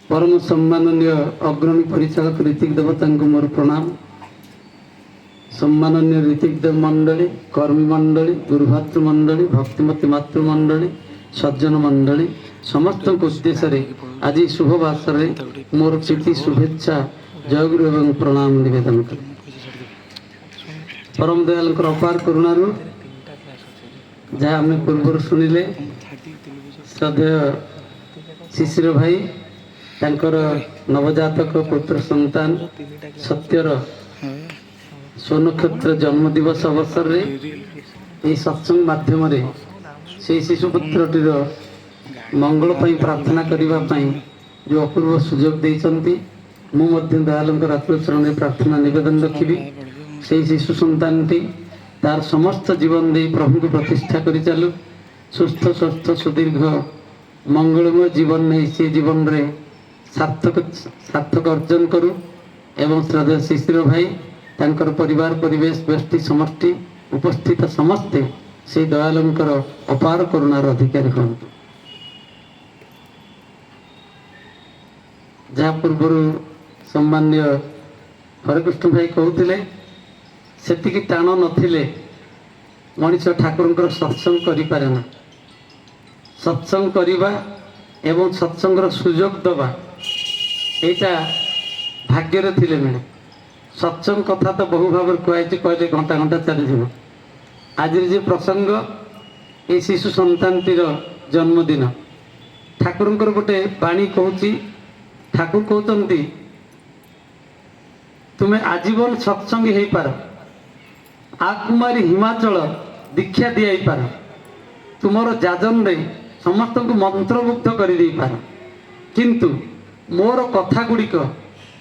परम सम्माननीय अग्रणी परिचालक ऋतिक देवता मोर प्रणाम। सम्माननीय ऋतिक देव मंडली, कर्मी मंडली, गुरुभातृ मंडली, भक्तिमती मातृ मंडली, सज्जन मंडली समस्त उद्देश्य आज शुभवासर मोर प्रीति शुभेच्छा जयगुरु एवं प्रणाम निवेदन कर। परम दयाल अपार करुणारू जहाँ आम पूर्व शुणिले श्रद्धेय शिशिर भाई तांकर नवजातक पुत्र संतान सत्यर स्वनक्षत्र जन्म दिवस अवसर रे सत्संग माध्यम से शिशुपुत्रटीर मंगल प्रार्थना करने जो अपूर्व सुजोग देइछन्ति मुझे दयालंकर आत्मचरण प्रार्थना निवेदन रखी से शिशु संतानटी तार समस्त जीवन दे प्रभु को प्रतिष्ठा करि चालू सुस्थ स्वस्थ सुदीर्घ मंगलमय जीवन नहीं से जीवन रे सार्थक अर्जन करू एवं श्रद्धेय शिशिर भाई तांकर परिवार परिवेश व्यष्टि समष्टि उपस्थित समस्ते से दयालंकर अपार करुणार अधिकारी हूँ। जहाँ पूर्व सम्मान्य हरिकृष्ण भाई कहते सेतिकी टाण नथिले मनीष ठाकुर सत्संग करेना। सत्संग करवा एवं सत्संगर सुजोग दबा यहाँ भाग्य थिले मिले। सत्संग कथा तो बहु भाव कहुई कहले घंटा घंटा चली आज जे प्रसंग ये शिशु संतानटीर जन्मदिन ठाकुर गोटे बाणी कहूँ ठाकुर कहते तुम्हें आजीवन सत्संगी हो पार आकुमारी हिमाचल दीक्षा दी पार तुमर जाजन रे समस्त को मंत्रमुग्ध कर दे पार किंतु मोर कथा गुड़िक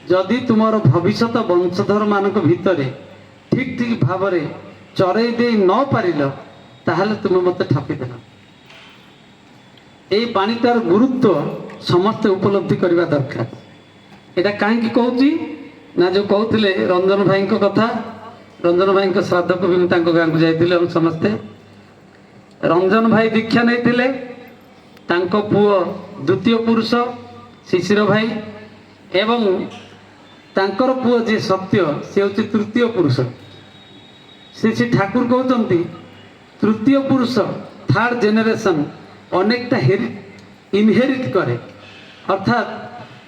जदि तुमर भविष्यत वंशधर मान भितर ठीक ठीक भाव चरई दे न पारिल ताहले तुम मत ठकीदेल। ये पानीटार गुरुत्व समस्ते उपलब्धि करने दरकार। यहाँ कहीं कहूँ ना जो कहते रंजन भाई कथा रंजन भाई श्राद्ध को भी गाँव को जाइए समस्ते रंजन भाई दीक्षा नहीं पुओ द्वितीय पुरुष शिशिर भाई एवं तांकर पुओ जी सत्य से हूँ तृतीय पुरुष। श्री ठाकुर कहते तृतीय पुरुष थर्ड जेनेरेशन अनेकटा इनहेरिट करे अर्थात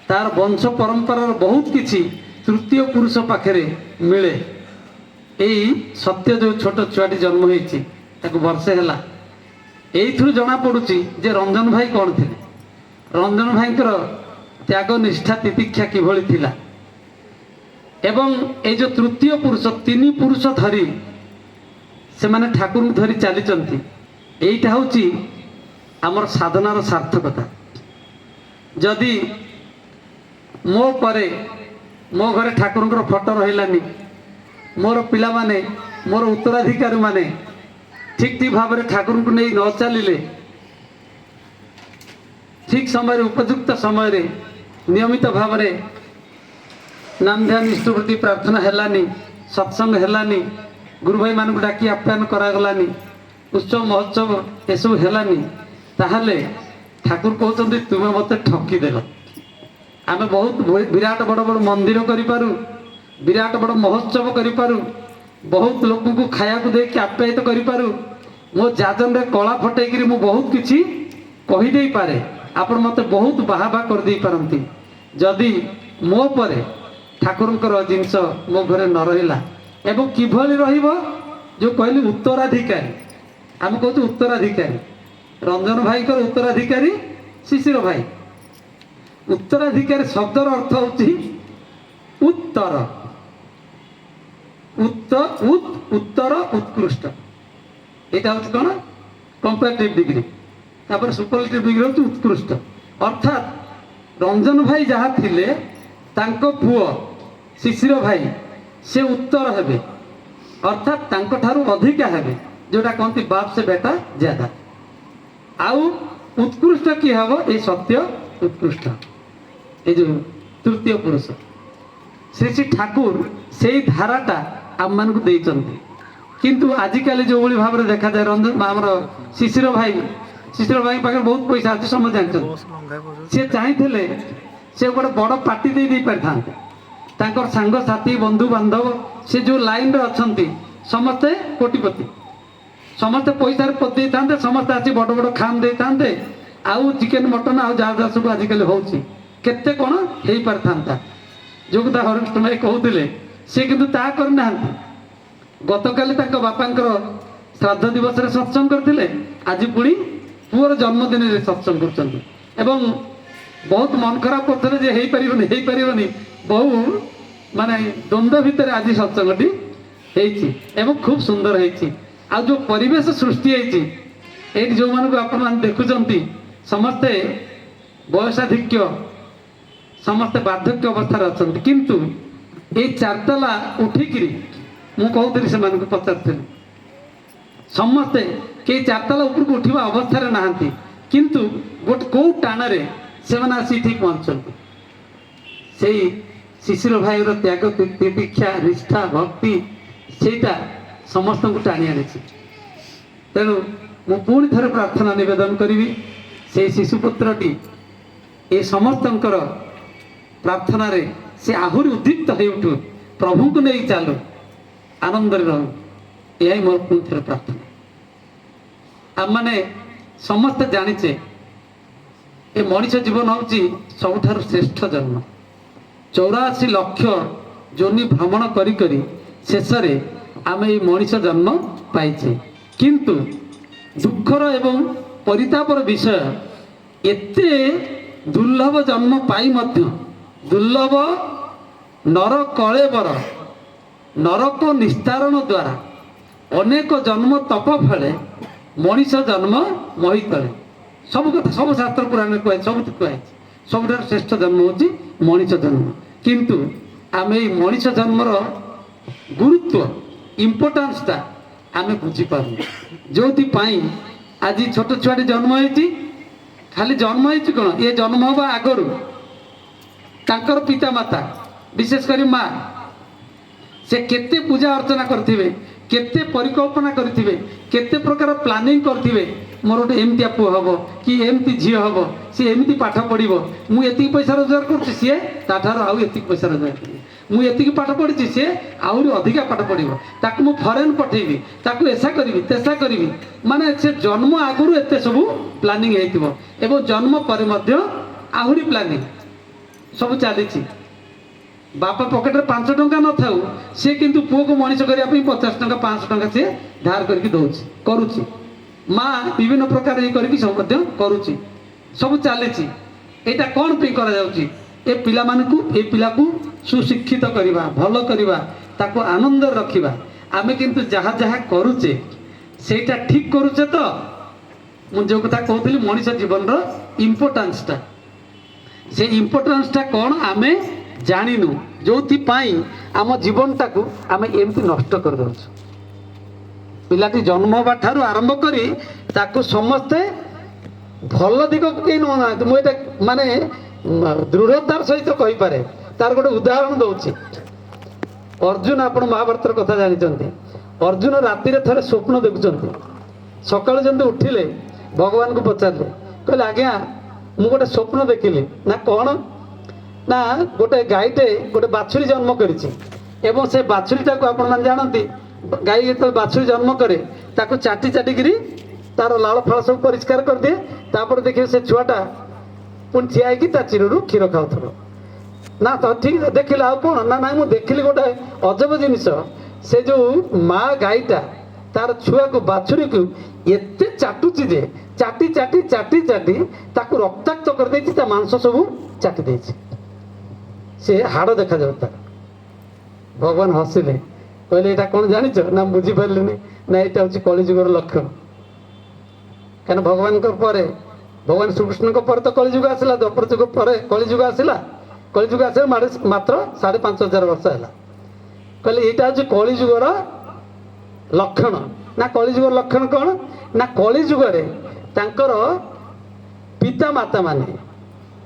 तार वंश परंपरार बहुत किछि तृतीय पुरुष पाखे मिले। यही सत्य जो छोट छुआटी जन्म होती वर्षे है यही जना पड़ुची जे रंजन भाई कौन थे रंजन भाई त्याग निष्ठा तितिक्षा किभली थिला एवं ये जो तृतीय पुरुष तीन पुरुष धरी से माने ठाकुर धरी चली यहीटा हूँ आमर साधनार सार्थकता। जदि मो परे मो घरे ठाकुर फोटो रहिलानी मोर पिला माने मोर उत्तराधिकारी माने ठीक ठीक भाव में ठाकुर को नहीं न चलिले ठीक समय उपयुक्त समय नियमित भाव में नाम ध्यान इष्टवृत्ति प्रार्थना हेलानी सत्संग हेलानी गुरु भाई मान को डाकी आप्यायन करागलानी उत्सव महोत्सव एसबू हेलानी ताहले ठाकुर कहते तुम्हें मत ठकीदेल। आम बहुत विराट बड़ बड़ मंदिर करूँ विराट बड़ महोत्सव करूँ बहुत लोक को खाया देख आप्यायित करूँ मो जाजन रे कला फटेक बहुत किसी कहीदे पारे आपण मत बहुत बाहा कर दे पारती। जदि मो परे ठाकुर जिनस मो घरे न रहा एवं किभली रहिबो जो कहली उत्तराधिकारी आम कहूँ उत्तराधिकारी रंजन भाई को उत्तराधिकारी शिशिर भाई उत्तराधिकारी शब्दर अर्थ होची उत्तर उत्तर उत्कृष्ट यहाँ हूँ कौन कंपेरेटिव डिग्री तापर सुपरलेटिव डिग्री हूँ उत्कृष्ट अर्थात रंजन भाई जहाँ थिले तांको पुओ शिशिर भाई से उत्तर हेबे अर्थात तांको ठारू अधिका हेबे जोटा कहती बाप से बेटा ज्यादा आउ उत्कृष्ट किए हम ये सत्य उत्कृष्ट ये जो तृतीय पुरुष श्री श्री ठाकुर से धाराटा आम मान को देइचंती किंतु आजिकल जो भाव में देखा जाए रंजन आमर शिशिर भाई पाखे बहुत पैसा अच्छे समझ जानते सी चाहते से गोटे बड़ पार्टी दे पारि था सांगसाथी बंधु बांधव से जो लाइन रे अच्छा समस्ते कोटिपति समस्ते पैसा पदे था समस्ते आसी बड़ बड़ खाम दे था आउ चिकेन मटन आउ जहाँ जहाँ सब आजिकल होते कौन हो पारि था जो कथा हरिकृष्ण भाई कहते सी किंतु ता करना गतकाली बापांकर श्राद्ध दिवस रे सत्संग करते आज पुणी पुअर जन्मदिन रे सत्संग कर बहुत मन खराब करते हो पार बहु माने द्वंद्व भितर आज सत्संगटी एवं खूब सुंदर है आ जो परिवेश सृष्टि है जो मानक आप देखुंट समस्ते बयसाधिक्य समस्ते बार्धक्य अवस्था अच्छा किंतु ये चारतला उठिकी मुझे से पचारि समस्ते कई चारतला उपरको उठा अवस्था नहांती किंतु गोटे कौ टाण से आसी ठीक पहुँचते से शिशिर भाई त्याग तितिक्षा निष्ठा भक्ति सेटा समस्त को टाणी आनी तेणु मु पुणी थे प्रार्थना निवेदन करी से शिशुपुत्रटी ए समस्त प्रार्थना रे से आहुरी उद्दीप्त हो उठू प्रभु को नहीं चलू आनंद रहूँ यही मोर पुणी थे प्रार्थना आम मैंने समस्त जाचे ये मनीष जीवन हूँ सबुठ श्रेष्ठ जन्म 84 लक्ष जोनि भ्रमण करी करी शेष आम ये मनीष जन्म पाइचे किंतु दुखर एवं परितापर विषय एते दुर्लभ जन्म पाई मध्य दुर्लभ नर कलेबर नरक निस्तारण द्वारा अनेक जन्म तप फले मनीष जन्म महितले सब कथा सब शास्त्र पुराण कहे सब कहे सब श्रेष्ठ जन्म हूँ मनीष जन्म किंतु आम ये मनीष जन्मर गुरुत्व इम्पोर्टान्सटा आम बुझीपार जो आज छोट छुआटी जन्म होती खाली जन्म होती कौन ये जन्म हवा आगरू तांकर पिता माता विशेषकर माँ से केते पूजा अर्चना करथिबे केते परिकल्पना करथिबे केते प्रकार प्लानिंग करथिबे मोर गोटे एमती पुओ हम कि एमती झी हम सी एमती पाठ पढ़ो मुझे पैसा रोजगार कर सी ताठार आउ एति पैसा रोजगार कर मुझे पाठ पढ़ी सी आहरी अधिका पाठ पढ़ो ताकू मु फरेन पठेबी ताकू ऐसा करी तेसा करी माने से जन्म आगुरी एत सब प्लानिंग एवं जन्म पर आहरी प्लानिंग सब चली बापा पकेट में 5 टंका न था सी किंतु पुओ को मनीष करने 50 टंका 500 टंका सी धार करके दौर करुच्ची माँ विभिन्न प्रकार ये करके सब करुच्ची सब चली यहाँ कौन पे कर पिला ए पिला को सुशिक्षित करवा भल करवा ताको आनंद रखा आमे किंतु जहाँ जहाँ करुचे सेटा ठीक करुचे तो मुझे जो कथा कहती मनीष जीवन इम्पोर्टान्सटा से इम्पोर्टान्सटा कौन आमे जानिनु जो आम जीवनटा को आम एमती नष्ट कर दौर पिलाटी जन्म हवा ठारू आरंभ करी ताकू समस्ते भल दिग को कहीं नौना मुझे माने दृढ़तार सहित कही पारे तार गोटे उदाहरण दूसरी अर्जुन आप महाभारत कथा जानते अर्जुन राति थे स्वप्न देखुं सकाल जमी उठिले भगवान को पचारे कहले आज्ञा मु गोटे स्वप्न देखिली ना कौन ना गोटे गाईटे गोटे बाछुरी जन्म करी से बाछुरीटा को आपण जानती गाई जो बाछुरी जन्म करे ताको चाटी चाटिकी तार लाल फल सब परिष्कार कर दिए तापर देखिए से छुआटा पुणी ठिया होगी चिरु क्षीर खाऊ ना तो ठीक देखिले आ कौन ना ना मुझे देखिली गोटे अजब जिनिस से जो माँ गाईटा तार छुआ को बाछुरी को एत चाटुची जे चाटी चाटी चाटी चाटी ताको रक्ताक्त कर देछि ता मांस सब चाटी देछि से हाड़ देखा जाता भगवान हसिले कहले एटा कौन जानिच ना बुझी पारलिनी ना एटा हूँ कलिजुगर लक्षण क्या भगवान पर भगवान श्रीकृष्ण पर तो कलिजुग आसला द्वापर जुग पर कलिजुग आसला मात्र 5,500 वर्ष है कहले यहाँ हूँ कलिजुगर लक्षण ना कलिजुगर लक्षण कौन ना कलिजुगरे तांकर पिता माता माने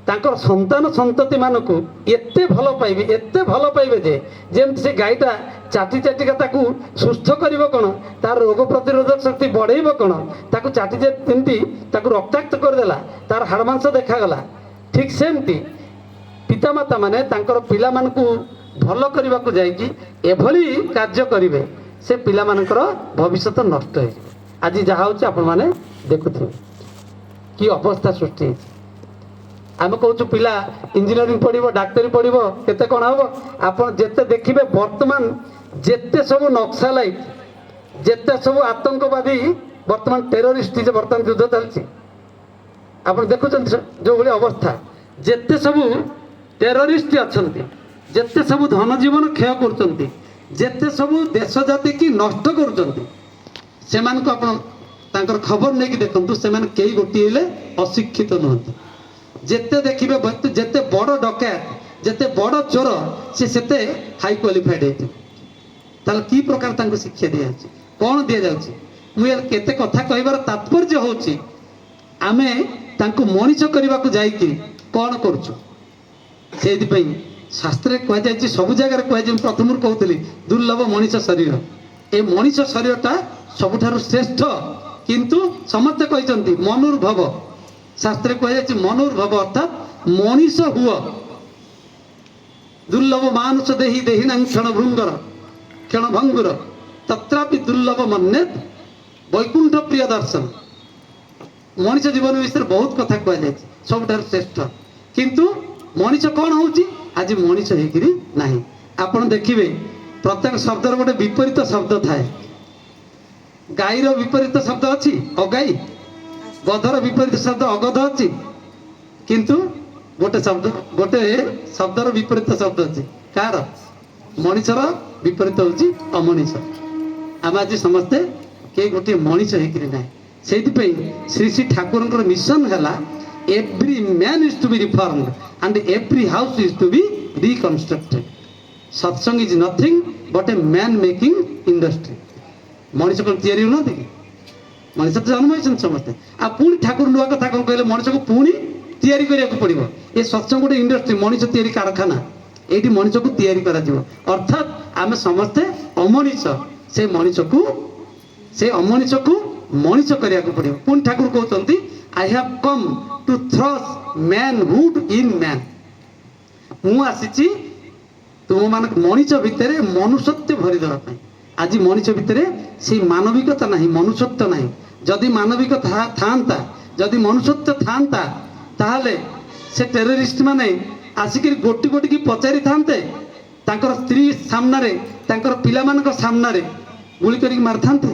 तांकर संतान संतति मानक एते भल पाइबे जे जेमति से गाईटा चाटी चाटिका ताकू सुस्थ करिवो कोन तार रोग प्रतिरोधक शक्ति बढ़ेइबो कोन ताकू चाटी जेमति ताकू रक्ताक्त कर देला तार हाड़ मांस देखा गला ठीक सेमति ପିତାମାତା ମାନେ ତାଙ୍କର ପିଲାମାନଙ୍କୁ ଭଲ କରିବାକୁ ଯାଇକି ଏଭଳି କାର୍ଯ୍ୟ କରିବେ, ସେ ପିଲାମାନଙ୍କର ଭବିଷ୍ୟତ ନଷ୍ଟ ହେଇଯିବ। ଆଜି ଯାହା ହେଉଛି ଆପଣମାନେ ଦେଖୁଥିବେ କି ଅବସ୍ଥା ସୃଷ୍ଟି ହେଇଛି। ଆମେ କହୁଛୁ ପିଲା ଇଞ୍ଜିନିୟରିଂ ପଢ଼ିବ, ଡାକ୍ତରୀ ପଢ଼ିବ, କେତେ କ'ଣ ହେବ। ଆପଣ ଯେତେ ଦେଖିବେ ବର୍ତ୍ତମାନ ଯେତେ ସବୁ ନକ୍ସାଲାଇଟ୍, ଯେତେ ସବୁ ଆତଙ୍କବାଦୀ, ବର୍ତ୍ତମାନ ଟେରୋରିଷ୍ଟ, ଯେ ବର୍ତ୍ତମାନ ଯୁଦ୍ଧ ଚାଲିଛି ଆପଣ ଦେଖୁଛନ୍ତି ଯେଉଁଭଳି ଅବସ୍ଥା, ଯେତେ ସବୁ ଟେରୋରିଷ୍ଟ ଅଛନ୍ତି, ଯେତେ ସବୁ ଧନ ଜୀବନ କ୍ଷୟ କରୁଛନ୍ତି, ଯେତେ ସବୁ ଦେଶ ଜାତିକି ନଷ୍ଟ କରୁଛନ୍ତି, ସେମାନଙ୍କୁ ଆପଣ ତାଙ୍କର ଖବର ନେଇକି ଦେଖନ୍ତୁ, ସେମାନେ କେହି ଗୋଟିଏ ହେଲେ ଅଶିକ୍ଷିତ ନୁହନ୍ତି। ଯେତେ ଦେଖିବେ, ଯେତେ ବଡ଼ ଡକାୟତ, ଯେତେ ବଡ଼ ଚୋର, ସେ ସେତେ ହାଇ କ୍ୱାଲିଫାଏଡ୍ ହେଇଥିବ। ତାହେଲେ କି ପ୍ରକାର ତାଙ୍କୁ ଶିକ୍ଷା ଦିଆଯାଉଛି, କ'ଣ ଦିଆଯାଉଛି? ମୁଁ କେତେ କଥା କହିବାର ତାତ୍ପର୍ଯ୍ୟ ହେଉଛି, ଆମେ ତାଙ୍କୁ ମଣିଷ କରିବାକୁ ଯାଇକି କ'ଣ କରୁଛୁ? ସେଇଥିପାଇଁ ଶାସ୍ତ୍ରରେ କୁହାଯାଇଛି, ସବୁ ଜାଗାରେ କୁହାଯାଇଛି, ମୁଁ ପ୍ରଥମରୁ କହୁଥିଲି ଦୁର୍ଲଭ ମଣିଷ ଶରୀର। ଏ ମଣିଷ ଶରୀରଟା ସବୁଠାରୁ ଶ୍ରେଷ୍ଠ, କିନ୍ତୁ ସମସ୍ତେ କହିଛନ୍ତି ମନୁର୍ଭବ। ଶାସ୍ତ୍ରରେ କୁହାଯାଇଛି ମନୁର୍ଭବ ଅର୍ଥାତ୍ ମଣିଷ ହୁଅ। ଦୁର୍ଲଭ ମାନୁଷ ଦେହି ଦେହିନାଂ କ୍ଷଣଭଙ୍ଗୁର ତତ୍ରାପି ଦୁର୍ଲଭ ମନ୍ୟେତ୍ ବୈକୁଣ୍ଠ ପ୍ରିୟ ଦର୍ଶନ। ମଣିଷ ଜୀବନ ବିଷୟରେ ବହୁତ କଥା କୁହାଯାଇଛି, ସବୁଠାରୁ ଶ୍ରେଷ୍ଠ। କିନ୍ତୁ ମଣିଷ କ'ଣ ହେଉଛି? ଆଜି ମଣିଷ ହେଇକିରି ନାହିଁ। ଆପଣ ଦେଖିବେ ପ୍ରତ୍ୟେକ ଶବ୍ଦର ଗୋଟେ ବିପରୀତ ଶବ୍ଦ ଥାଏ। ଗାଈର ବିପରୀତ ଶବ୍ଦ ଅଛି ଅଗାଈ, ଗଧର ବିପରୀତ ଶବ୍ଦ ଅଗଧ ଅଛି, କିନ୍ତୁ ଗୋଟେ ଶବ୍ଦର ବିପରୀତ ଶବ୍ଦ ଅଛି କାହାର? ମଣିଷର ବିପରୀତ ହେଉଛି ଅମଣିଷ। ଆମେ ଆଜି ସମସ୍ତେ କେହି ଗୋଟିଏ ମଣିଷ ହେଇକିରି ନାହିଁ। ସେଇଥିପାଇଁ ଶ୍ରୀ ଶ୍ରୀ ଠାକୁରଙ୍କର ମିଶନ ହେଲା every man is to be reformed and every house is to be reconstructed. Satsang is nothing but a man making industry. ମଣିଷ କ'ଣ ତିଆରି ହେଉନାହାନ୍ତି କି? ମଣିଷ ତ ଜନ୍ମ ହେଇଛନ୍ତି ସମସ୍ତେ। ଆଉ ପୁଣି ଠାକୁର ନୂଆ କଥା କ'ଣ କହିଲେ? ମଣିଷକୁ ପୁଣି ତିଆରି କରିବାକୁ ପଡ଼ିବ। ଏ ସତ୍ସଙ୍ଗ ଗୋଟେ ଇଣ୍ଡଷ୍ଟ୍ରି, ମଣିଷ ତିଆରି କାରଖାନା। ଏଇଠି ମଣିଷକୁ ତିଆରି କରାଯିବ। ଅର୍ଥାତ୍ ଆମେ ସମସ୍ତେ ଅମଣିଷ, ସେ ଅମଣିଷକୁ ମଣିଷ କରିବାକୁ ପଡ଼ିବ। ପୁଣି ଠାକୁର କହୁଛନ୍ତି I have come to thrust manhood in man. ମୁଁ ଆସିଛି ତୁମମାନଙ୍କ ମଣିଷ ଭିତରେ ମନୁଷ୍ୟତ୍ୱ ଭରିଦେବା ପାଇଁ। ଆଜି ମଣିଷ ଭିତରେ ସେଇ ମାନବିକତା ନାହିଁ, ମନୁଷ୍ୟତ୍ୱ ନାହିଁ। ଯଦି ମାନବିକତା ଥାଆନ୍ତା, ଯଦି ମନୁଷ୍ୟତ୍ୱ ଥାଆନ୍ତା, ତାହେଲେ ସେ ଟେରୋରିଷ୍ଟ ମାନେ ଆସିକିରି ଗୋଟି ଗୋଟିକି ପଚାରିଥାନ୍ତେ, ତାଙ୍କର ସ୍ତ୍ରୀ ସାମ୍ନାରେ, ତାଙ୍କର ପିଲାମାନଙ୍କ ସାମ୍ନାରେ ଗୁଳି କରିକି ମାରିଥାନ୍ତେ।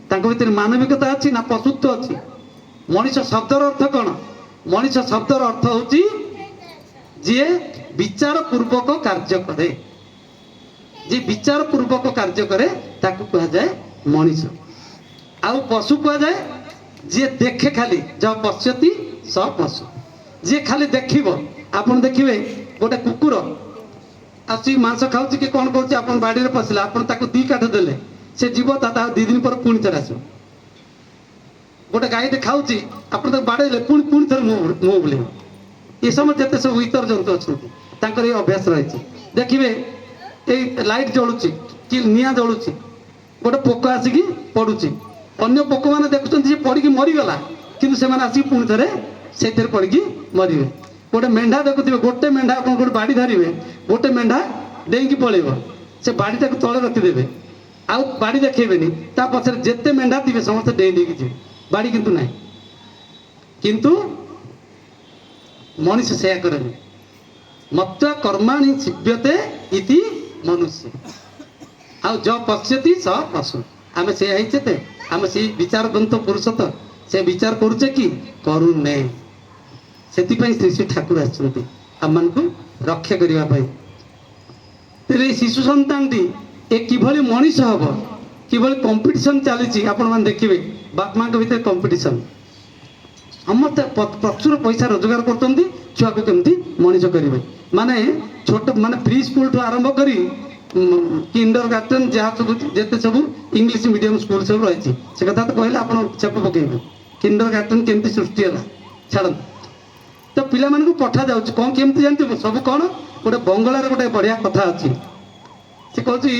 ତାଙ୍କ ଭିତରେ ମାନବିକତା ଅଛି ନା ପଶୁତ୍ୱ ଅଛି? ମଣିଷ ଶବ୍ଦର ଅର୍ଥ କ'ଣ? ମଣିଷ ଶବ୍ଦର ଅର୍ଥ ହେଉଛି ଯିଏ ବିଚାର ପୂର୍ବକ କାର୍ଯ୍ୟ କରେ। ଯିଏ ବିଚାର ପୂର୍ବକ କାର୍ଯ୍ୟ କରେ ତାକୁ କୁହାଯାଏ ମଣିଷ। ଆଉ ପଶୁ କୁହାଯାଏ ଯିଏ ଦେଖେ ଖାଲି, ଯ ପଶ୍ୟତି ସ ପଶୁ। ଯିଏ ଖାଲି ଦେଖିବ। ଆପଣ ଦେଖିବେ ଗୋଟେ କୁକୁର ଆସି ମାଂସ ଖାଉଛି କି କ'ଣ କରୁଛି, ଆପଣ ବାଡ଼ିରେ ପଶିଲା, ଆପଣ ତାକୁ 2 କାଠ ଦେଲେ ସେ ଯିବ, ତା 2 ଦିନ ପରେ ପୁଣି ଥରେ ଆସିବ। ଗୋଟେ ଗାଈଟେ ଖାଉଛି, ଆପଣ ତାକୁ ବାଡ଼େଇଲେ ପୁଣି ଥରେ ମୁହଁ ବୁଲେଇବ। ଏ ସମୟ ଯେତେ ସବୁ ଇତର ଜନ୍ତୁ ଅଛନ୍ତି ତାଙ୍କର ଏ ଅଭ୍ୟାସ ରହିଛି। ଦେଖିବେ ଏଇ ଲାଇଟ୍ ଜଳୁଛି କି ନିଆଁ ଜଳୁଛି, ଗୋଟେ ପୋକ ଆସିକି ପଡ଼ୁଛି, ଅନ୍ୟ ପୋକମାନେ ଦେଖୁଛନ୍ତି ଯେ ପଡ଼ିକି ମରିଗଲା, କିନ୍ତୁ ସେମାନେ ଆସିକି ପୁଣି ଥରେ ସେଇଥିରେ ପଡ଼ିକି ମରିବେ। ଗୋଟେ ମେଣ୍ଢା ଦେଖୁଥିବେ, ଗୋଟେ ମେଣ୍ଢା ଆପଣ ଗୋଟେ ବାଡ଼ି ଧରିବେ, ଗୋଟେ ମେଣ୍ଢା ଡେଇଁକି ପଳେଇବ, ସେ ବାଡ଼ିଟାକୁ ତଳେ ରଖିଦେବେ, ଆଉ ବାଡ଼ି ଦେଖେଇବେନି, ତା ପଛରେ ଯେତେ ମେଣ୍ଢା ଥିବେ ସମସ୍ତେ ଡେଇଁ ଦେଇକି ଯିବେ, ବାଡ଼ି କିନ୍ତୁ ନାହିଁ। କିନ୍ତୁ ମଣିଷ ସେୟା କରେନି। ମତ୍ୱା କର୍ମାଣି ସିଦ୍ଧ୍ୟତେ ଇତି ମନୁଷ୍ୟ। ଆଉ ଯ ପଶ୍ୟତି ସ ପଶୁ। ଆମେ ସେୟା ହେଇଛେ ତେ, ଆମେ ସେଇ ବିଚାରବନ୍ତ ପୁରୁଷ ତ, ସେ ବିଚାର କରୁଛେ କି କରୁନେ। ସେଥିପାଇଁ ଶ୍ରୀ ଶ୍ରୀ ଠାକୁର ଆସିଛନ୍ତି ଆମମାନଙ୍କୁ ରକ୍ଷା କରିବା ପାଇଁ। ତେବେ ଏଇ ଶିଶୁ ସନ୍ତାନଟି ଏ କିଭଳି ମଣିଷ ହବ, କିଭଳି କମ୍ପିଟିସନ୍ ଚାଲିଛି ଆପଣମାନେ ଦେଖିବେ। ବାପା ମାଙ୍କ ଭିତରେ କମ୍ପିଟିସନ୍, ସମସ୍ତେ ପ୍ରଚୁର ପଇସା ରୋଜଗାର କରୁଛନ୍ତି ଛୁଆକୁ କେମିତି ମଣିଷ କରିବେ। ମାନେ ଛୋଟ ପ୍ରି ସ୍କୁଲଠୁ ଆରମ୍ଭ କରି କିଣ୍ଡର ଗାର୍ଡେନ୍ ଯାହା ସବୁ ଯେତେ ସବୁ ଇଂଲିଶ ମିଡ଼ିୟମ୍ ସ୍କୁଲ ସବୁ ରହିଛି, ସେ କଥା ତ କହିଲେ ଆପଣ ଛେପ ପକେଇବେ। କିଣ୍ଡର ଗାର୍ଡେନ୍ କେମିତି ସୃଷ୍ଟି ହେଲା ଛାଡ଼ନ୍ତୁ। ତ ପିଲାମାନଙ୍କୁ ପଠାଯାଉଛି କ'ଣ କେମିତି ଜାଣିଥିବ ସବୁ କ'ଣ? ଗୋଟେ ବଙ୍ଗଳାରେ ଗୋଟେ ବଢ଼ିଆ କଥା ଅଛି। ସେ କହୁଛି,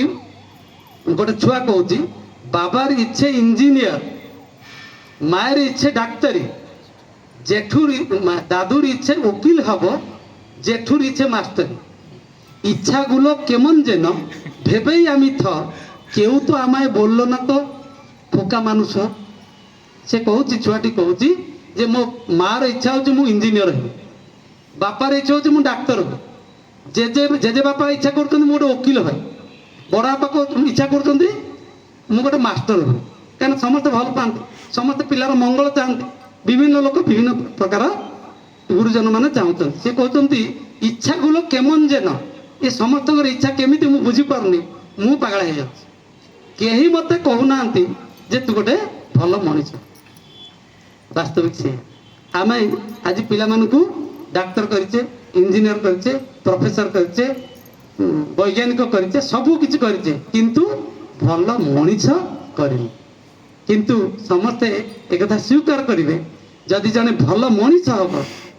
ଗୋଟେ ଛୁଆ କହୁଛି, ବାବାର ଇচ্ছে ଇଞ୍ଜିନିୟର, মায়ের ইচ্ছে ডাক্তারি, জেঠুর দাদুর ইচ্ছে উকিল হব, জেঠুর ইচ্ছে মাস্টারি, ইচ্ছাগুলো কেমন যেন ভেবেই আমি কেউ তো আমায় বললো না তো ফোকা মানুষ। সে কହୁଛି ଛୁଆଟି କହୁଛି ଯେ ମୋ ମାର ଇଚ୍ଛା ହେଉଛି ମୁଁ ଇଞ୍ଜିନିୟର ହେବି, ବାପାର ଇଚ୍ଛା ହେଉଛି ମୁଁ ଡାକ୍ତର ହେବି, ଜେଜେ ବାପା ଇଚ୍ଛା କରୁଛନ୍ତି ମୁଁ ଗୋଟେ ଓକିଲ ହେବି, ବଡ଼ ବାପା ଇଚ୍ଛା କରୁଛନ୍ତି ମୁଁ ଗୋଟେ ମାଷ୍ଟର ହେବି। କାରଣ ସମସ୍ତେ ଭଲ ପାଆନ୍ତି, ସମସ୍ତେ ପିଲାର ମଙ୍ଗଳ ଚାହାନ୍ତି, ବିଭିନ୍ନ ଲୋକ ବିଭିନ୍ନ ପ୍ରକାର ଗୁରୁଜନ ମାନେ ଚାହୁଁଛନ୍ତି। ସେ କହୁଛନ୍ତି ଇଚ୍ଛାগুলো କେମন যেন, ଏ ସମସ୍ତଙ୍କର ଇଚ୍ଛା କେମିତି ମୁଁ ବୁଝିପାରୁନି, ମୁଁ ପାଗଳ ହେଇଯାଉଛି। କେହି ମୋତେ କହୁନାହାନ୍ତି ଯେ ତୁ ଗୋଟେ ଭଲ ମଣିଷ। ବାସ୍ତବିକ ସେ ଆମେ ଆଜି ପିଲାମାନଙ୍କୁ ଡାକ୍ତର କରିଛେ, ଇଞ୍ଜିନିୟର କରିଛେ, ପ୍ରଫେସର କରିଛେ, ବୈଜ୍ଞାନିକ କରିଛେ, ସବୁ କିଛି କରିଛେ, କିନ୍ତୁ ଭଲ ମଣିଷ କରିନି। କିନ୍ତୁ ସମସ୍ତେ ଏକଥା ସ୍ୱୀକାର କରିବେ, ଯଦି ଜଣେ ଭଲ ମଣିଷ ହବ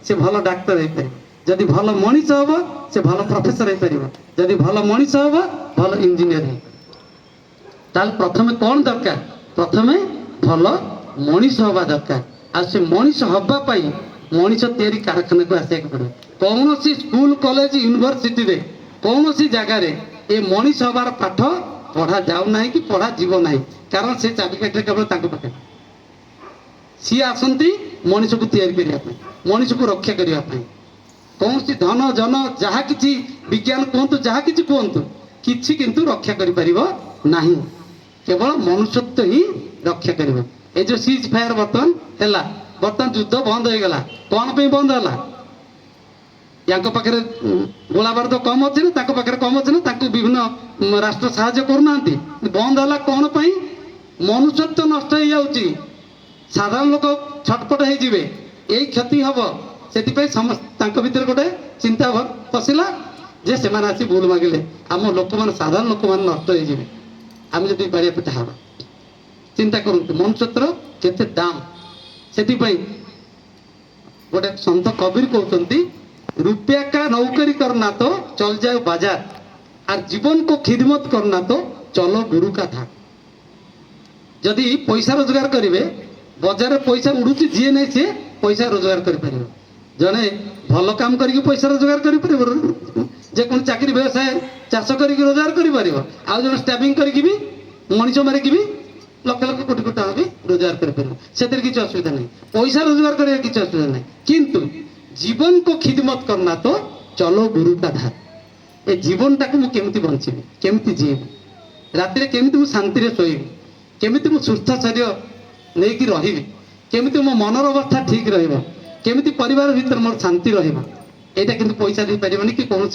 ସେ ଭଲ ଡାକ୍ତର ହେଇପାରିବ, ଯଦି ଭଲ ମଣିଷ ହବ ସେ ଭଲ ପ୍ରଫେସର ହେଇପାରିବ, ଯଦି ଭଲ ମଣିଷ ହବ ଭଲ ଇଞ୍ଜିନିୟର ହେଇପାରିବ। ତାହେଲେ ପ୍ରଥମେ କ'ଣ ଦରକାର? ପ୍ରଥମେ ଭଲ ମଣିଷ ହବା ଦରକାର। ଆଉ ସେ ମଣିଷ ହବା ପାଇଁ ମଣିଷ ତିଆରି କାରଖାନାକୁ ଆସିବାକୁ ପଡ଼ିବ। କୌଣସି ସ୍କୁଲ, କଲେଜ, ୟୁନିଭର୍ସିଟିରେ, କୌଣସି ଜାଗାରେ ଏ ମଣିଷ ହବାର ପାଠ ପଢ଼ା ଯାଉନାହିଁ କି ପଢ଼ା ଯିବ ନାହିଁ। କାରଣ ସେ ଚାବିକାଠିରେ କେବଳ ତାଙ୍କ ପାଖରେ। ସିଏ ଆସନ୍ତି ମଣିଷକୁ ତିଆରି କରିବା ପାଇଁ, ମଣିଷକୁ ରକ୍ଷା କରିବା ପାଇଁ। କୌଣସି ଧନ ଜନ ଯାହା କିଛି ବିଜ୍ଞାନ କୁହନ୍ତୁ, ଯାହା କିଛି କୁହନ୍ତୁ, କିଛି କିନ୍ତୁ ରକ୍ଷା କରିପାରିବ ନାହିଁ। କେବଳ ମନୁଷ୍ୟତ୍ୱ ହିଁ ରକ୍ଷା କରିବ। এই যে সিজ ফায়ার ବର୍ତ୍ତମାନ ହେଲା, ବର୍ତ୍ତମାନ ଯୁଦ୍ଧ ବନ୍ଦ ହେଇଗଲା। କ'ଣ ପାଇଁ ବନ୍ଦ ହେଲା? ୟାଙ୍କ ପାଖରେ ଗୋଳା ବାରୁଦ କମ୍ ଅଛି ନା ତାଙ୍କ ପାଖରେ କମ୍ ଅଛି ନା? ତାଙ୍କୁ ବିଭିନ୍ନ ରାଷ୍ଟ୍ର ସାହାଯ୍ୟ କରୁନାହାନ୍ତି। ବନ୍ଦ ହେଲା କ'ଣ ପାଇଁ? ମନୁଷ୍ୟତ୍ୱ ନଷ୍ଟ ହେଇଯାଉଛି, ସାଧାରଣ ଲୋକ ଛଟପଟ ହେଇଯିବେ, ଏଇ କ୍ଷତି ହବ। ସେଥିପାଇଁ ତାଙ୍କ ଭିତରେ ଗୋଟେ ଚିନ୍ତା ପଶିଲା ଯେ ସେମାନେ ଆସି ଭୁଲ ମାଗିଲେ, ଆମ ଲୋକମାନେ, ସାଧାରଣ ଲୋକମାନେ ନଷ୍ଟ ହେଇଯିବେ, ଆମେ ଯଦି ପାରିବା ପିଠା ହବା। ଚିନ୍ତା କରନ୍ତୁ ମନୁଷ୍ୟତ୍ୱର କେତେ ଦାମ। ସେଥିପାଇଁ ଗୋଟେ ସନ୍ଥ କବିର କହୁଛନ୍ତି, रुपया का नौकरी करना तो चल जाओ बाजार, और जीवन को खिदमत करना तो चलो गुरु का धाम। जदि पैसा रोजगार करेंगे, बजार पैसा उड़ूची जी नहीं सी पैसा रोजगार कर जड़े भल काम करके पैसा रोजगार कर जेको चाकरी व्यवसाय चाष कर रोजगार कर आउ जन स्टाफिंग करके भी मनीष मारिकी भी लक्ष लक्ष कोटी कोटी टका भी रोजगार कर किसी असुविधा नहीं, पैसा रोजगार कर किसी असुविधा नहीं। किंतु जीवन को खिदमत करना तो चलो गुरु का धार। ए जीवनटा को मुझे बंची केमी जीवी, राति केमी शांति शोबी, केमी सुस्थ शरीर नहीं कि रही, केमी मो मनर अवस्था ठीक रमी परिवार भीतर मोर शांति रहा। कि पैसा दे पारे कि कौन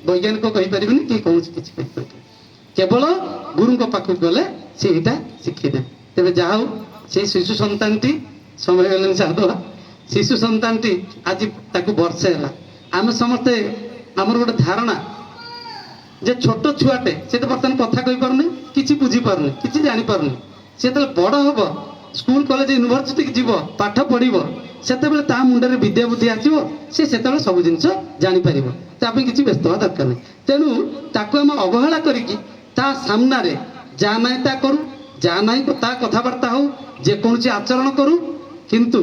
वैज्ञानिक कहीपर कि कौन किसी केवल गुरु पाखक गले से यहाँ शिखेदे। तेरे जहा से शिशु सन्तान समय गले सारदा शिशु सन्तान आज ताकू वर्षे है आम समस्ते आमर गोटे धारणा जे छोट छुआटे से तो बर्तमान कथा कही पारनी, किसी बुझी पारनी, किसी जानी पारनी। से तो बड़ हम स्कूल कॉलेज यूनिवर्सिटी जीव पाठ पढ़व से मुंडे विद्या बुद्धि आसो से सब जिन जापर ताप किसी व्यस्त हवा दरकार नहीं। तेणु ताकू आम अवहेला करके सामना जहाँ ना ता करूँ, जहाँ ना ता कथबार्ता हो, जेकोसी आचरण करूँ, किंतु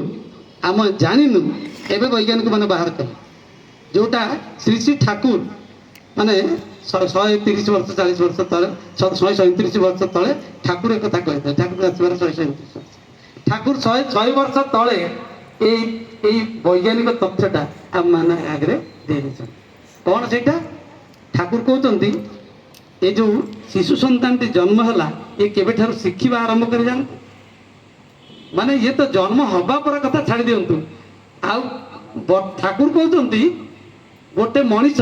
आम जानिनु एवं वैज्ञानिक मैंने बाहर कले जोटा श्री श्री ठाकुर माने 130 वर्ष 40 वर्ष तले 137 वर्ष तले ठाकुर एक कथा कहते, ठाकुर आसबार 137 वर्ष ठाकुर 100 वर्ष तले वैज्ञानिक तथ्यटा आम मैंने आगे दे कौन से ठाकुर कहते ये जो शिशु सन्तान जन्म है ये केबे ठार शिखा आरंभ कर जानते माने ये तो जन्म हवा पर कथा छाड़ी दिंतु। ठाकुर कहते गोटे मनीष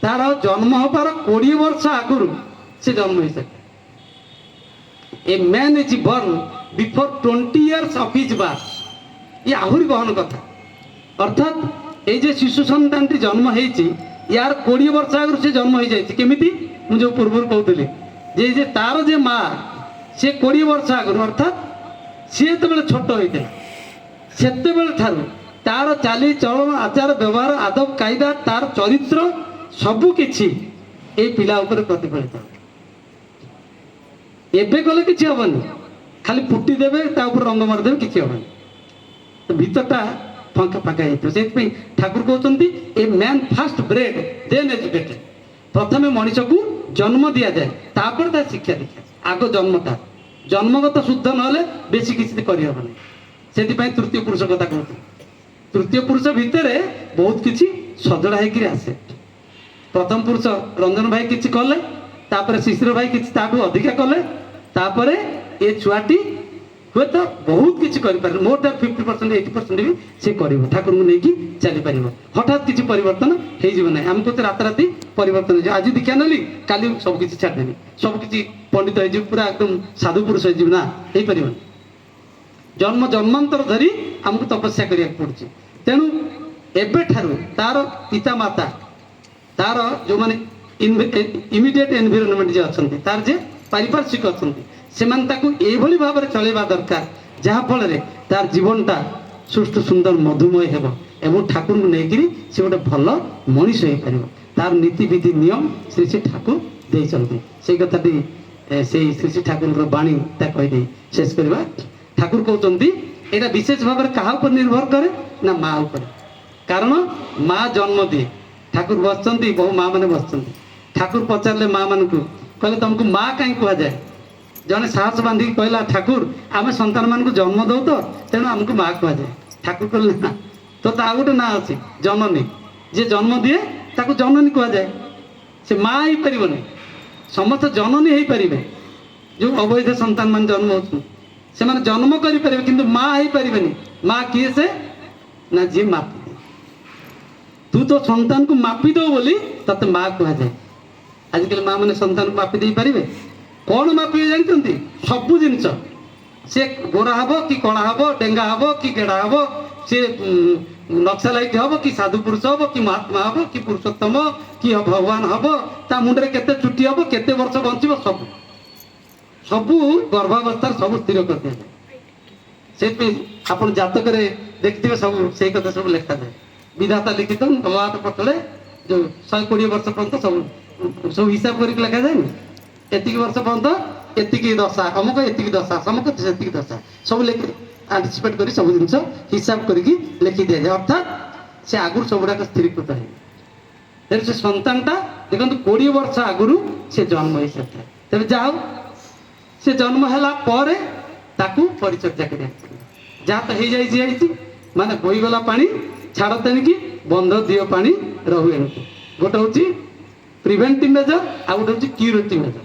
तार जन्म हबार 20 वर्ष आगुरी से जन्म हो सके। A man is burn before 20 years of his birth। ये आहरी गहन कथा, अर्थात ये शिशु सन्तान जन्म होती यार 20 वर्ष आगुरी से जन्म हो जाए। केमिति मुझे पूर्व कहते जे तार जे माँ से 20 वर्ष आगुरी अर्थात सी जो छोट होता से तार चाली चलन आचार व्यवहार आदब कायदा तार चरित्र सबकिछि ए पिला उपर प्रतिफलित। एबे गले किछि हबनी, खाली पुट्टी देबे ता उपर रंग मारदेबे किछि हबनी। तो भीतरटा ଫାଙ୍କା ଫାଙ୍କା ହେଇଥିବ। ସେଇଥିପାଇଁ ଠାକୁର କହୁଛନ୍ତି a man first bread then educated. ପ୍ରଥମେ ମଣିଷକୁ ଜନ୍ମ ଦିଆଯାଏ, ତାପରେ ତା ଶିକ୍ଷା ଦୀକ୍ଷା। ଆଗ ଜନ୍ମଟା, ଜନ୍ମଗତ ଶୁଦ୍ଧ ନହେଲେ ବେଶୀ କିଛି କରିହେବନି। ସେଥିପାଇଁ ତୃତୀୟ ପୁରୁଷ କଥା କହୁଥିଲି। ତୃତୀୟ ପୁରୁଷ ଭିତରେ ବହୁତ କିଛି ସଜଡ଼ା ହେଇକିରି ଆସେ। ପ୍ରଥମ ପୁରୁଷ ରଞ୍ଜନ ଭାଇ କିଛି କଲେ, ତାପରେ ଶିଶିର ଭାଇ କିଛି ତାଠୁ ଅଧିକା କଲେ, ତାପରେ ଏ ଛୁଆଟି ହୁଏତ ବହୁତ କିଛି କରିପାରେ, ମୋର୍ ଦ୍ୟାନ୍ 50% 80% ବି ସେ କରିବ, ଠାକୁରଙ୍କୁ ନେଇକି ଚାଲିପାରିବ। ହଠାତ୍ କିଛି ପରିବର୍ତ୍ତନ ହେଇଯିବ ନାହିଁ। ଆମେ କହୁଛେ ରାତାରାତି ପରିବର୍ତ୍ତନ ହେଇଯିବ। ଆଜି ଦୀକ୍ଷା ନେଲି କାଲି ସବୁ କିଛି ଛାଡ଼ିଦେବି, ସବୁ କିଛି ପଣ୍ଡିତ ହେଇଯିବ, ପୁରା ଏକଦମ ସାଧୁ ପୁରୁଷ ହେଇଯିବ, ନା, ହେଇପାରିବନି। ଜନ୍ମ ଜନ୍ମାନ୍ତର ଧରି ଆମକୁ ତପସ୍ୟା କରିବାକୁ ପଡୁଛି। ତେଣୁ ଏବେଠାରୁ ତାର ପିତା ମାତା, ତାର ଯେଉଁମାନେ ଇମିଡ଼ିଏଟ୍ ଏନଭାଇରନମେଣ୍ଟ ଯେ ଅଛନ୍ତି, ତାର ଯେ ପାରିପାର୍ଶ୍ୱିକ ଅଛନ୍ତି, ସେମାନେ ତାକୁ ଏଇଭଳି ଭାବରେ ଚଳେଇବା ଦରକାର ଯାହାଫଳରେ ତାର ଜୀବନଟା ସୁଷ୍ଠୁ ସୁନ୍ଦର ମଧୁମୟ ହେବ ଏବଂ ଠାକୁରଙ୍କୁ ନେଇକରି ସେ ଗୋଟେ ଭଲ ମଣିଷ ହେଇପାରିବ। ତାର ନୀତିବିଧି ନିୟମ ଶ୍ରୀ ଶ୍ରୀ ଠାକୁର ଦେଇଛନ୍ତି। ସେଇ କଥାଟି ସେଇ ଶ୍ରୀ ଶ୍ରୀ ଠାକୁରଙ୍କର ବାଣୀଟା କହିଦେଇ ଶେଷ କରିବା। ଠାକୁର କହୁଛନ୍ତି ଏଇଟା ବିଶେଷ ଭାବରେ କାହା ଉପରେ ନିର୍ଭର କରେ ନା ମା ଉପରେ। କାରଣ ମା ଜନ୍ମ ଦିଏ। ଠାକୁର ବସିଛନ୍ତି, ବହୁ ମା ମାନେ ବସିଛନ୍ତି। ଠାକୁର ପଚାରିଲେ ମା ମାନଙ୍କୁ, କହିଲେ ତମକୁ ମା କାହିଁ କୁହାଯାଏ? ଜଣେ ସାହସ ବାନ୍ଧିକି କହିଲା, ଠାକୁର ଆମେ ସନ୍ତାନ ମାନଙ୍କୁ ଜନ୍ମ ଦଉ ତ, ତେଣୁ ଆମକୁ ମା କୁହାଯାଏ। ଠାକୁର କହିଲେ ନା, ତ ଆଉ ଗୋଟେ ନାଁ ଅଛି ଜନନୀ। ଯିଏ ଜନ୍ମ ଦିଏ ତାକୁ ଜନନୀ କୁହାଯାଏ। ସେ ମା ହେଇପାରିବନି। ସମସ୍ତେ ଜନନୀ ହେଇପାରିବେ। ଯେଉଁ ଅବୈଧ ସନ୍ତାନ ମାନେ ଜନ୍ମ ହଉଛନ୍ତି ସେମାନେ ଜନ୍ମ କରିପାରିବେ, କିନ୍ତୁ ମା ହେଇପାରିବେନି। ମା କିଏ ସେ? ନା ଯିଏ ମାପି ଦିଏ। ତୁ ତ ସନ୍ତାନକୁ ମାପି ଦଉ ବୋଲି ତତେ ମା କୁହାଯାଏ। ଆଜିକାଲି ମା ମାନେ ସନ୍ତାନକୁ ମାପି ଦେଇପାରିବେ? କ'ଣ ମାପିବେ ଜାଣିଛନ୍ତି? ସବୁ ଜିନିଷ। ସେ ଗୋରା ହବ କି କଳା ହବ, ଡେଙ୍ଗା ହବ କି ଗେଡ଼ା ହବ, ସେ ନକ୍ସଲାଇଟ୍ ହବ କି ସାଧୁ ପୁରୁଷ ହବ କି ମହାତ୍ମା ହବ କି ପୁରୁଷୋତ୍ତମ କି ଭଗବାନ ହବ, ତା ମୁଣ୍ଡରେ କେତେ ଚୁଟି ହବ, କେତେ ବର୍ଷ ବଞ୍ଚିବ, ସବୁ ସବୁ ଗର୍ଭାବସ୍ଥାରେ ସବୁ ସ୍ଥିର କରିଦିଆଯାଏ। ସେଥିପାଇଁ ଆପଣ ଜାତକରେ ଦେଖିଥିବେ ସବୁ ସେଇ କଥା ସବୁ ଲେଖାଯାଏ। ବିଧାତା ଲିଖିତ ଲଲାଟ ପଟରେ ଯୋଉ 120 ବର୍ଷ ପର୍ଯ୍ୟନ୍ତ ସବୁ ହିସାବ କରିକି ଲେଖାଯାଏନି। ଏତିକି ବର୍ଷ ପର୍ଯ୍ୟନ୍ତ ଏତିକି ଦଶା, ଅମୁକ ଏତିକି ଦଶା, ସମୁକ ସେତିକି ଦଶା, ସବୁ ଲେଖି ଆଣ୍ଟିସିପେଟ୍ କରି ସବୁ ଜିନିଷ ହିସାବ କରିକି ଲେଖି ଦିଆଯାଏ। ଅର୍ଥାତ୍ ସେ ଆଗରୁ ସବୁଗୁଡ଼ାକ ସ୍ଥିରୀକୃତ ହେଇଯାଏ। ତେଣୁ ସେ ସନ୍ତାନଟା ଦେଖନ୍ତୁ 20 ବର୍ଷ ଆଗରୁ ସେ ଜନ୍ମ ହେଇସାରିଥାଏ। ତେବେ ଯାହା ହଉ ସେ ଜନ୍ମ ହେଲା ପରେ ତାକୁ ପରିଚର୍ଯା କରିବାକୁ ପଡ଼ିବ। ଯାହା ତ ହେଇଯାଇଛି ହେଇଛି, ମାନେ ବୋହିଗଲା ପାଣି ଛାଡ଼ ତେଣିକି, ବନ୍ଧ ଦିଅ ପାଣି ରହୁ ଏଣିକି। ଗୋଟେ ହେଉଛି ପ୍ରିଭେଣ୍ଟିଭ୍ ମେଜର, ଆଉ ଗୋଟେ ହେଉଛି କ୍ୟୁରେଟିଭ୍ ମେଜର।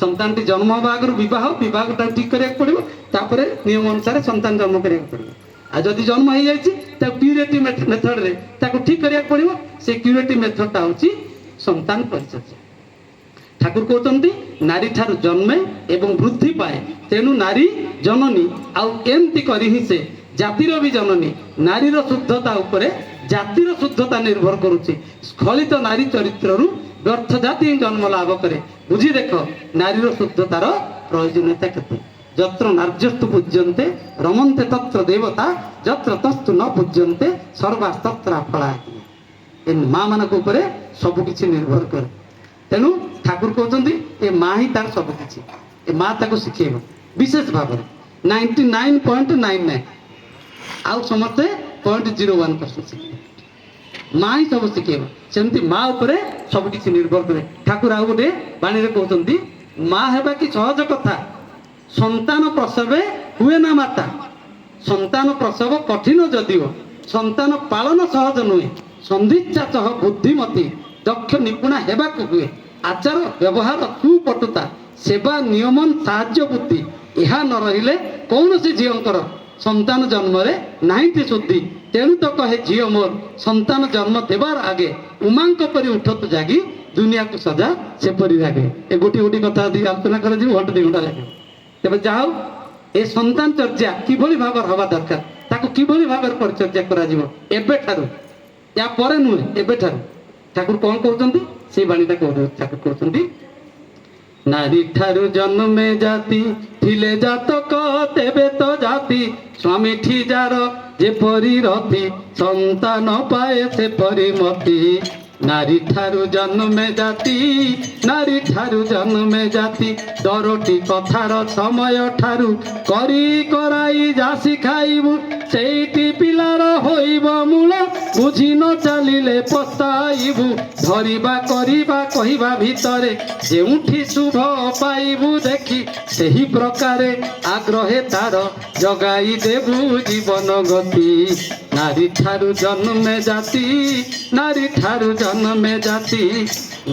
ସନ୍ତାନଟି ଜନ୍ମ ହେବା ଆଗରୁ ବିବାହଟାକୁ ଠିକ୍ କରିବାକୁ ପଡ଼ିବ, ତାପରେ ନିୟମ ଅନୁସାରେ ସନ୍ତାନ ଜନ୍ମ କରିବାକୁ ପଡ଼ିବ। ଆଉ ଯଦି ଜନ୍ମ ହେଇଯାଇଛି ତାକୁ କ୍ୟୁରେଟିଭ୍ ମେଥଡ଼ରେ ତାକୁ ଠିକ୍ କରିବାକୁ ପଡ଼ିବ। ସେ କ୍ୟୁରେଟିଭ୍ ମେଥଡ଼ଟା ହେଉଛି ସନ୍ତାନ ପରିଚର୍ଯା। ଠାକୁର କହୁଛନ୍ତି ନାରୀ ଠାରୁ ଜନ୍ମେ ଏବଂ ବୃଦ୍ଧି ପାଏ, ତେଣୁ ନାରୀ ଜନନୀ। ଆଉ ଏମିତି କରି ହିଁ ସେ ଜାତିର ବି ଜନନୀ। ନାରୀର ଶୁଦ୍ଧତା ଉପରେ ଜାତିର ଶୁଦ୍ଧତା ନିର୍ଭର କରୁଛି। ସ୍ଖଳିତ ନାରୀ ଚରିତ୍ରରୁ ବ୍ୟର୍ଥ ଜାତି ଜନ୍ମ ଲାଭ କରେ। ବୁଝି ଦେଖ ନାରୀର ଶୁଦ୍ଧତାର ପ୍ରয়োଜନୀୟତା କେତେ। ଯତ୍ର ନାର୍ଯ୍ୟସ୍ତୁ ପୂଜ୍ୟନ୍ତେ ରମନ୍ତେ ତତ୍ର ଦେବତା, ଯତ୍ର ତସ୍ତୁ ନ ପୂଜ୍ୟନ୍ତେ ସର୍ବାସ୍ତତ୍ର ଫଳା। ଏ ମା ମାନଙ୍କ ଉପରେ ସବୁ କିଛି ନିର୍ଭର କରେ। ତେଣୁ ଠାକୁର କହୁଛନ୍ତି ଏ ମା ହିଁ ତାର ସବୁ କିଛି। ଏ ମା ତାକୁ ଶିଖେଇବ ବିଶେଷ ଭାବରେ 99.99, ଆଉ ସମସ୍ତେ 0.01% ଶିଖିବେ। ମା ହିଁ ସବୁ ଶିଖେଇବ। ସେମିତି ମା ଉପରେ ସବୁ କିଛି ନିର୍ଭର କରେ। ଠାକୁର ଆଉ ଗୋଟେ ବାଣୀରେ କହୁଛନ୍ତି, ମା ହେବା କି ସହଜ କଥା, ସନ୍ତାନ ପ୍ରସବେ ହୁଏ ନା ମାତା। ସନ୍ତାନ ପ୍ରସବ କଠିନ ଯଦିଓ, ସନ୍ତାନ ପାଳନ ସହଜ ନୁହେଁ। ସନ୍ଧିଚ୍ଛା ସହ ବୁଦ୍ଧିମତୀ ଦକ୍ଷ ନିପୁଣା ହେବାକୁ ହୁଏ। ଆଚାର ବ୍ୟବହାର ସୁପଟୁତା, ସେବା ନିୟମନ ସାହାଯ୍ୟ ବୁଦ୍ଧି, ଏହା ନ ରହିଲେ କୌଣସି ଝିଅଙ୍କର ସନ୍ତାନ ଜନ୍ମରେ ନାହିଁଟି ଶୁଦ୍ଧି। ତେଣୁ ତ କହେ ଝିଅ ମୋର ସନ୍ତାନ ଜନ୍ମ ଦେବାର ଆଗେ, ଉମାଙ୍କ ପରି ଉଠତୁ ଜାଗି, ଦୁନିଆକୁ ସଜା ସେପରି ଲାଗେ। ଏ ଗୋଟିଏ ଗୋଟିଏ କଥା ଯଦି ଆଲୋଚନା କରାଯିବ 1-2 ଘଣ୍ଟା ଲାଗିବ। ତେବେ ଯାହା ହଉ ଏ ସନ୍ତାନ ଚର୍ଯା କିଭଳି ଭାବରେ ହେବା ଦରକାର, ତାକୁ କିଭଳି ଭାବରେ ପରିଚର୍ଯା କରାଯିବ ଏବେଠାରୁ, ୟା ପରେ ନୁହେଁ, ଏବେଠାରୁ। ଠାକୁର କ'ଣ କହୁଛନ୍ତି ସେଇ ବାଣୀଟା ଠାକୁର କହୁଛନ୍ତି, ନାରୀ ଠାରୁ ଜନ୍ମେ ଜାତି, ଥିଲେ ଜାତକ ତେବେ ତ ଜାତି। ସ୍ୱାମୀ ଠିଜାର ଯେପରି ରତି, ସନ୍ତାନ ପାଏ ସେପରି ମତି। ନାରୀ ଠାରୁ ଜନ୍ମେ ଜାତି, ନାରୀ ଠାରୁ ଜନ୍ମେ ଜାତି। ଦରଟି କଥାର ସମୟ ଠାରୁ କରି କରାଇ ଯା ଶିଖାଇବୁ, ସେଇଠି ପିଲାର ହୋଇବ ମୂଳ ବୁଝି ନ ଚାଲିଲେ ପସ୍ତାଇବୁ ଧରିବା କରିବା କହିବା ଭିତରେ ଯେଉଁଠି ଶୁଭ ପାଇବୁ ଦେଖି ସେହି ପ୍ରକାରେ ଆଗ୍ରହେ ତାର ଜଗାଇ ଦେବୁ ଜୀବନ ଗତି ନାରୀ ଠାରୁ ଜନ୍ମେ ଜାତି ନାରୀ ଠାରୁ ଜନ୍ମେ ଜାତି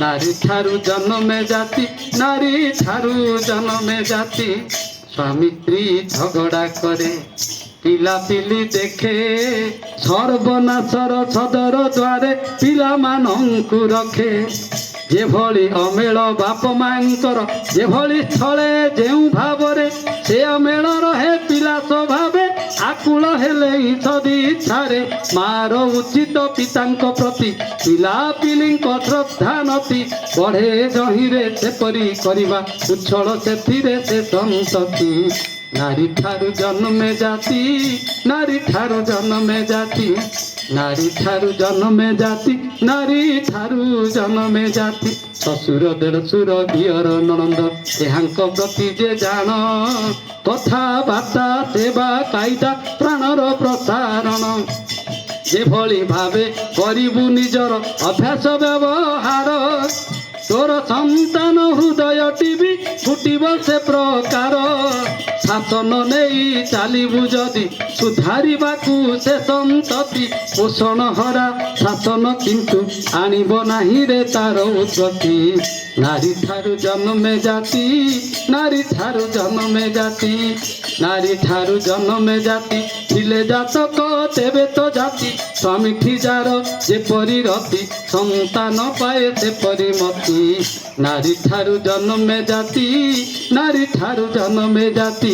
ନାରୀ ଠାରୁ ଜନ୍ମେ ଜାତି ନାରୀ ଠାରୁ ଜନ୍ମେ ଜାତି ସ୍ୱାମୀ ସ୍ତ୍ରୀ ଝଗଡ଼ା କରେ ପିଲାପିଲି ଦେଖେ ସର୍ବନାଶର ସଦର ଦ୍ୱାରେ ପିଲାମାନଙ୍କୁ ରଖେ ଯେଭଳି ଅମେଳ ବାପ ମାଙ୍କର ଯେଭଳି ସ୍ଥଳେ ଯେଉଁ ଭାବରେ ସେ ଅମେଳ ରହେ ପିଲା ସ୍ୱଭାବେ ଆକୁଳ ହେଲେ ସଦିଚ୍ଛାରେ ମାର ଉଚିତ ପିତାଙ୍କ ପ୍ରତି ପିଲାପିଲିଙ୍କ ଶ୍ରଦ୍ଧା ନତି ବଢ଼େ ଯହିଁରେ ସେପରି କରିବା ଉଚ୍ଛଳ ସେଥିରେ ସେ ସନ୍ତତି ନାରୀ ଠାରୁ ଜନ୍ମେ ଜାତି ନାରୀ ଠାରୁ ଜନ୍ମେ ଜାତି ନାରୀ ଠାରୁ ଜନ୍ମେ ଜାତି ନାରୀ ଠାରୁ ଜନ୍ମେ ଜାତି ଶ୍ୱଶୁର ଦେଢ଼ଶୁର ଦିଅର ନଣନ୍ଦ ଏହାଙ୍କ ପ୍ରତି ଯେ ଜାଣ କଥାବାର୍ତ୍ତା ସେବା କାଇଦା ପ୍ରାଣର ପ୍ରସାରଣ ଯେଭଳି ଭାବେ କରିବୁ ନିଜର ଅଭ୍ୟାସ ବ୍ୟବହାର ତୋର ସନ୍ତାନ ହୃଦୟଟି ବି ଫୁଟିବ ସେ ପ୍ରକାର ଶାସନ ନେଇ ଚାଲିବୁ ଯଦି ସୁଧାରିବାକୁ ସେ ସନ୍ତତି ପୋଷଣ ହରା ଶାସନ କିନ୍ତୁ ଆଣିବ ନାହିଁ ରେ ତାର ଉନ୍ନତି ନାରୀ ଠାରୁ ଜନ୍ମେ ଜାତି ନାରୀ ଠାରୁ ଜନ୍ମେ ଜାତି ନାରୀ ଠାରୁ ଜନ୍ମେ ଜାତି ଥିଲେ ଜାତକ ତେବେ ତ ଜାତି ସ୍ୱାମୀଠି ଯାର ଯେପରି ରତି ସନ୍ତାନ ପାଏ ସେପରି ମତି ନାରୀ ଠାରୁ ଜନ୍ମେ ଜାତି ନାରୀ ଠାରୁ ଜନ୍ମେ ଜାତି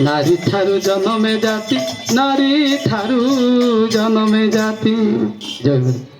ନାରୀ ଠାରୁ ଜନ୍ମେ ଜାତି ନାରୀ ଠାରୁ ଜନ୍ମେ ଜାତି ଜୟ ଗୁରୁ।